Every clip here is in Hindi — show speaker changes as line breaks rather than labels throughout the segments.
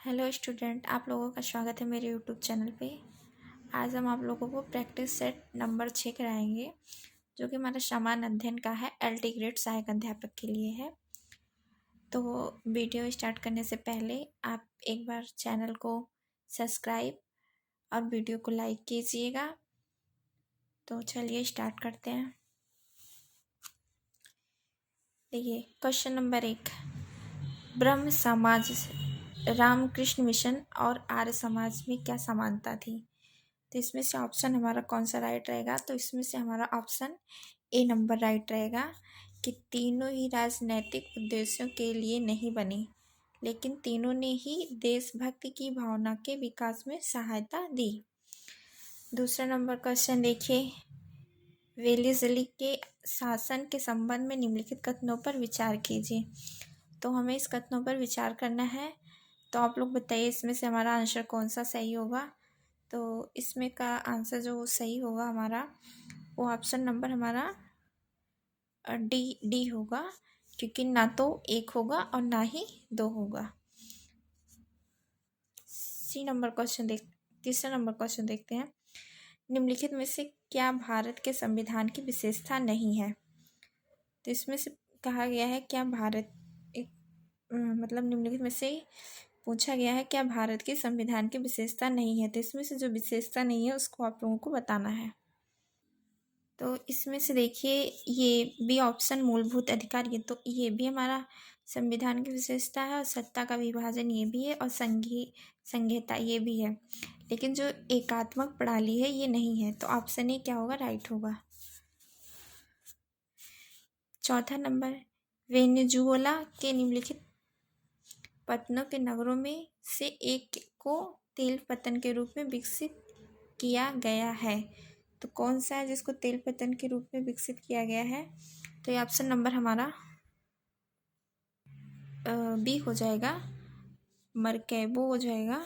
हेलो स्टूडेंट, आप लोगों का स्वागत है मेरे यूट्यूब चैनल पे। आज हम आप लोगों को प्रैक्टिस सेट नंबर 6 कराएंगे, जो कि हमारा सामान्य अध्ययन का है, LT ग्रेड सहायक अध्यापक के लिए है। तो वीडियो स्टार्ट करने से पहले आप एक बार चैनल को सब्सक्राइब और वीडियो को लाइक कीजिएगा। तो चलिए स्टार्ट करते हैं। देखिए, क्वेश्चन नंबर 1, ब्रह्म समाज, रामकृष्ण मिशन और आर्य समाज में क्या समानता थी? तो इसमें से ऑप्शन हमारा कौन सा राइट रहेगा? तो इसमें से हमारा ऑप्शन ए नंबर राइट रहेगा कि तीनों ही राजनैतिक उद्देश्यों के लिए नहीं बनी, लेकिन तीनों ने ही देशभक्ति की भावना के विकास में सहायता दी। दूसरा नंबर क्वेश्चन देखिए, वेलेज़ली के शासन के संबंध में निम्नलिखित कथनों पर विचार कीजिए। तो हमें इस कथनों पर विचार करना है। तो आप लोग बताइए इसमें से हमारा आंसर कौन सा सही होगा? तो इसमें का आंसर जो सही होगा हमारा, वो ऑप्शन नंबर हमारा डी होगा, क्योंकि ना तो 1 होगा और ना ही 2 होगा। तीसरा नंबर क्वेश्चन देखते हैं। निम्नलिखित में से क्या भारत के संविधान की विशेषता नहीं है? तो इसमें से कहा गया है क्या भारत एक मतलब निम्नलिखित में से पूछा गया है क्या भारत के संविधान की विशेषता नहीं है। तो इसमें से जो विशेषता नहीं है उसको आप लोगों को बताना है। तो इसमें से देखिए, ये बी ऑप्शन मूलभूत अधिकार, ये तो ये भी हमारा संविधान की विशेषता है, और सत्ता का विभाजन ये भी है, और संघीयता ये भी है, लेकिन जो एकात्मक प्रणाली है ये नहीं है। तो ऑप्शन ए क्या होगा? राइट होगा। चौथा नंबर, वेनेजुएला के निम्नलिखित पत्तनों के नगरों में से एक को तेल पत्तन के रूप में विकसित किया गया है। तो कौन सा है जिसको तेल पत्तन के रूप में विकसित किया गया है? तो ये ऑप्शन नंबर हमारा बी हो जाएगा, मरकैबो हो जाएगा।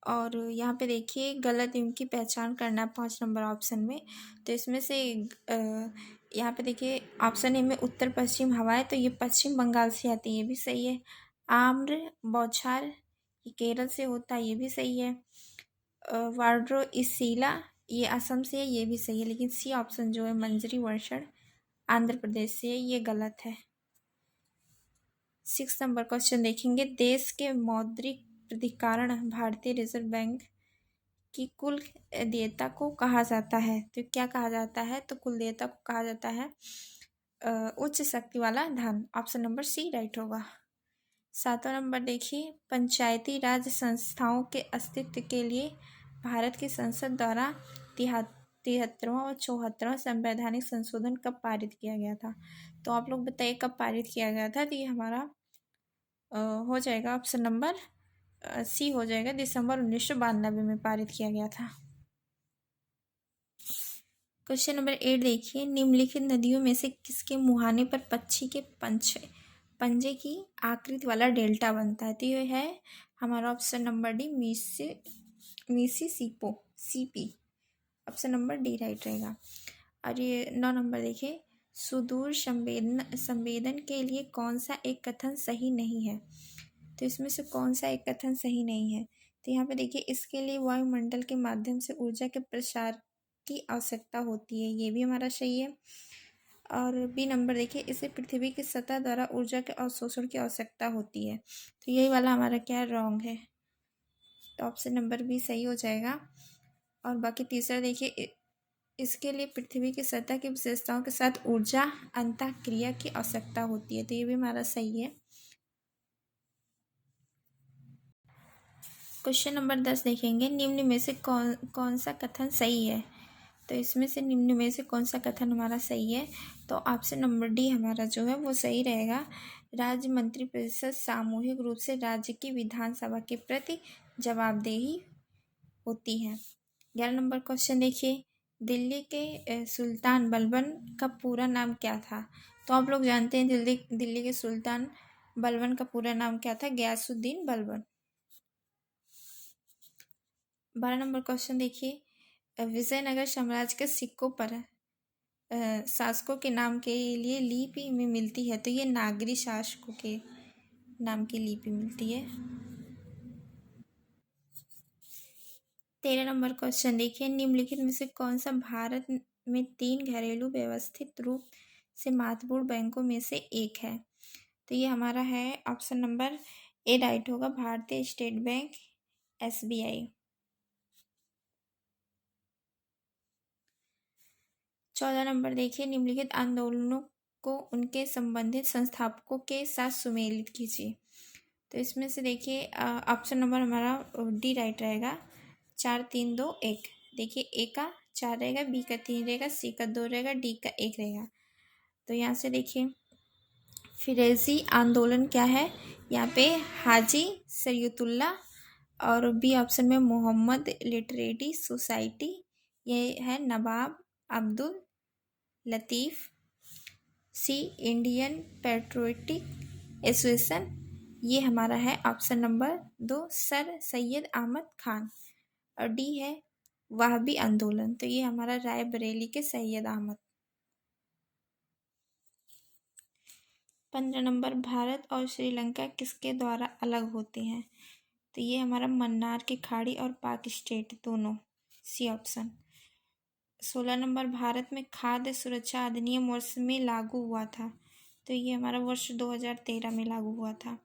और यहाँ पे देखिए, गलत इनकी पहचान करना है 5 नंबर ऑप्शन में। तो इसमें से यहाँ पे देखिए ऑप्शन ए में उत्तर पश्चिम हवा है, तो ये पश्चिम बंगाल से आती है, ये भी सही है। आम्र बौछार ये केरल से होता है, ये भी सही है। वार्ड्रो इसीला ये असम से है, ये भी सही है। लेकिन सी ऑप्शन जो है, मंजरी वर्षण आंध्र प्रदेश से है, ये गलत है। 6 नंबर क्वेश्चन देखेंगे, देश के मौद्रिक प्राधिकरण भारतीय रिजर्व बैंक की कुल देयता को कहा जाता है। तो क्या कहा जाता है? तो कुल देयता को कहा जाता है उच्च शक्ति वाला धन। ऑप्शन नंबर सी राइट होगा। 7वां नंबर देखिए, पंचायती राज संस्थाओं के अस्तित्व के लिए भारत की संसद द्वारा 73वां और 74वां संवैधानिक संशोधन कब पारित किया गया था? तो आप लोग बताइए कब पारित किया गया था? तो ये हमारा हो जाएगा ऑप्शन नंबर सी हो जाएगा, दिसंबर 1992 में पारित किया गया था। क्वेश्चन नंबर 8 देखिए, निम्नलिखित नदियों में से किसके मुहाने पर पक्षी के पंजे की आकृति वाला डेल्टा बनता है? तो ये है हमारा option number D, Mississippi CP. Option number D right रहेगा। और ये 9 नंबर देखिए, सुदूर संवेदन के लिए कौन सा एक कथन सही नहीं है? तो इसमें से कौन सा एक कथन सही नहीं है? तो यहाँ पे देखिए, इसके लिए वायुमंडल के माध्यम से ऊर्जा के प्रसार की आवश्यकता होती है, ये भी हमारा सही है। और बी नंबर देखिए, इसे पृथ्वी की सतह द्वारा ऊर्जा के अवशोषण की आवश्यकता होती है। तो यही वाला हमारा क्या रॉन्ग है? तो ऑप्शन नंबर बी सही हो जाएगा। और बाकी तीसरा देखिए, इसके लिए पृथ्वी की सतह की विशेषताओं के साथ ऊर्जा अंतःक्रिया की आवश्यकता होती है, तो ये भी हमारा सही है। क्वेश्चन नंबर 10 देखेंगे, निम्न में से कौन सा कथन सही है? तो इसमें से निम्न में से कौन सा कथन हमारा सही है? तो ऑप्शन नंबर डी हमारा जो है वो सही रहेगा। राज्य मंत्रिपरिषद सामूहिक रूप से राज्य की विधानसभा के प्रति जवाबदेही होती है। 11 नंबर क्वेश्चन देखिए, दिल्ली के सुल्तान बलबन का पूरा नाम क्या था? तो आप लोग जानते हैं दिल्ली के सुल्तान बलबन का पूरा नाम क्या था? गयासुद्दीन बलबन। 12 नंबर क्वेश्चन देखिए, विजयनगर साम्राज्य के सिक्कों पर शासकों के नाम के लिए लिपि में मिलती है, तो ये नागरी शासकों के नाम की लिपि मिलती है। 13 नंबर क्वेश्चन देखिए, निम्नलिखित में से कौन सा भारत में 3 घरेलू व्यवस्थित रूप से महत्वपूर्ण बैंकों में से एक है? तो ये हमारा है ऑप्शन नंबर ए राइट होगा, भारतीय स्टेट बैंक, SBI। 14 नंबर देखिए, निम्नलिखित आंदोलनों को उनके संबंधित संस्थापकों के साथ सुमेलित कीजिए। तो इसमें से देखिए ऑप्शन नंबर हमारा डी राइट रहेगा, 4 3 2 1। देखिए ए का 4 रहेगा, बी का 3 रहेगा, सी का 2 रहेगा, डी का 1 रहेगा। तो यहाँ से देखिए फिरेजी आंदोलन क्या है, यहाँ पे हाजी सरियतुल्ला, और बी ऑप्शन में मोहम्मद लिटरेरी सोसाइटी, ये है Nawab Abdul Latif, C Indian patriotic association, ये हमारा है option number 2 sir Syed Ahmed Khan, और डी है वहाबी आंदोलन, तो ये हमारा रायबरेली के सैयद अहमद। 15 नंबर, भारत और श्रीलंका किसके द्वारा अलग होते हैं? तो ये हमारा मन्नार की खाड़ी और पाक स्टेट दोनों, सी ऑप्शन। 16 नंबर, भारत में खाद्य सुरक्षा अधिनियम वर्ष में लागू हुआ था? तो ये हमारा वर्ष 2013 में लागू हुआ था।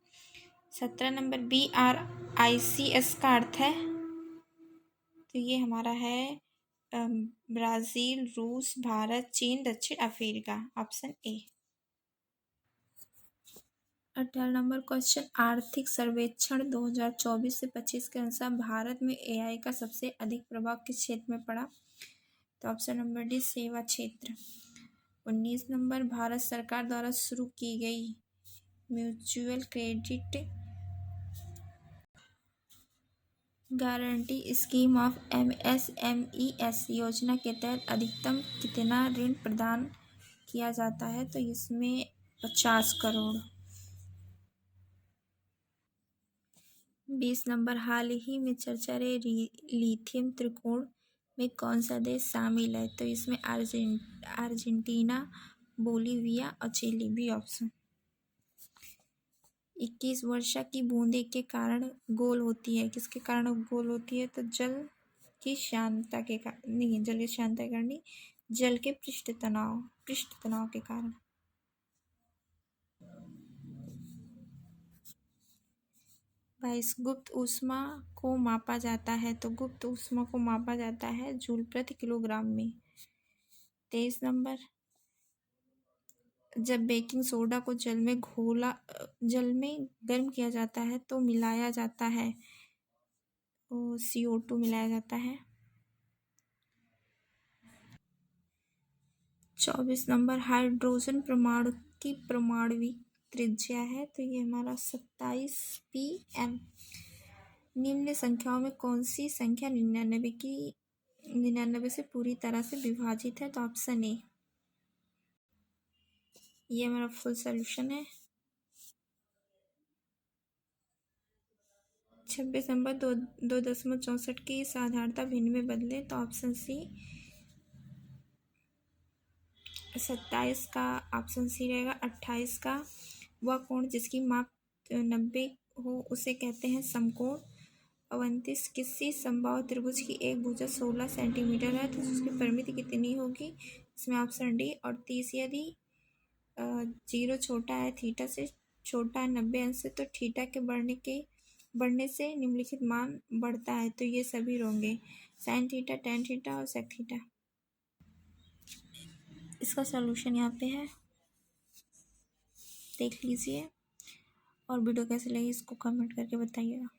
17 नंबर, BRICS का अर्थ है? तो ये हमारा है ब्राज़ील, रूस, भारत, चीन, दक्षिण Africa, option A. 18 number question, आर्थिक सर्वेक्षण 2024 से 25 के अनुसार भारत में AI का सबसे अधिक प्रभाव किस क्षेत्र में पड़ा? तो ऑप्शन नंबर डी सेवा क्षेत्र। 19 नंबर, भारत सरकार द्वारा शुरू की गई mutual credit guarantee scheme of MSMES योजना के तहत अधिकतम कितना ऋण प्रदान किया जाता है? तो इसमें 50 करोड़। 20 नंबर, हाल ही में चर्चा रहे लिथियम त्रिकोण में कौन सा देश शामिल है? तो इसमें अर्जेंटीना, बोलीविया और चिली, बी ऑप्शन। 21 वर्षा की बूंदें के कारण गोल होती है, किसके कारण गोल होती है? तो जल की शांतता के कारण नहीं, जल की शांतता के कारण नहीं, जल के पृष्ठ तनाव के कारण। 22 गुप्त ऊष्मा को मापा जाता है? तो गुप्त ऊष्मा को मापा जाता है जूल प्रति किलोग्राम में। 23 नंबर, जब बेकिंग सोडा को जल में गर्म किया जाता है तो मिलाया जाता है, तो CO2 मिलाया जाता है। 24 नंबर, हाइड्रोजन परमाणु की परमाणविक त्रिज्या है? तो ये हमारा 27 pm। निम्न संख्याओं में कौन सी संख्या 99 से पूरी तरह से विभाजित है? तो ऑप्शन ए, ये हमारा फुल सॉल्यूशन है। 26 नंबर, 2.64 की साधारणता भिन्न में बदले? तो ऑप्शन सी, 27 का ऑप्शन सी रहेगा। 28 का, वह कोण जिसकी माप 90 हो उसे कहते हैं समकोण। 29, किसी समबाहु त्रिभुज की एक भुजा 16 सेंटीमीटर है तो उसकी परिमिति कितनी होगी? इसमें ऑप्शन डी। और 30, यदि 0 छोटा है थीटा से, छोटा है 90 अंश से, तो थीटा के बढ़ने से निम्नलिखित मान बढ़ता है? तो ये सभी होंगे, साइन थीटा, टेन थीटा और सेक थीटा। इसका सॉल्यूशन यहाँ पे है, देख लीजिए, और वीडियो कैसे लगी इसको कमेंट करके बताइएगा।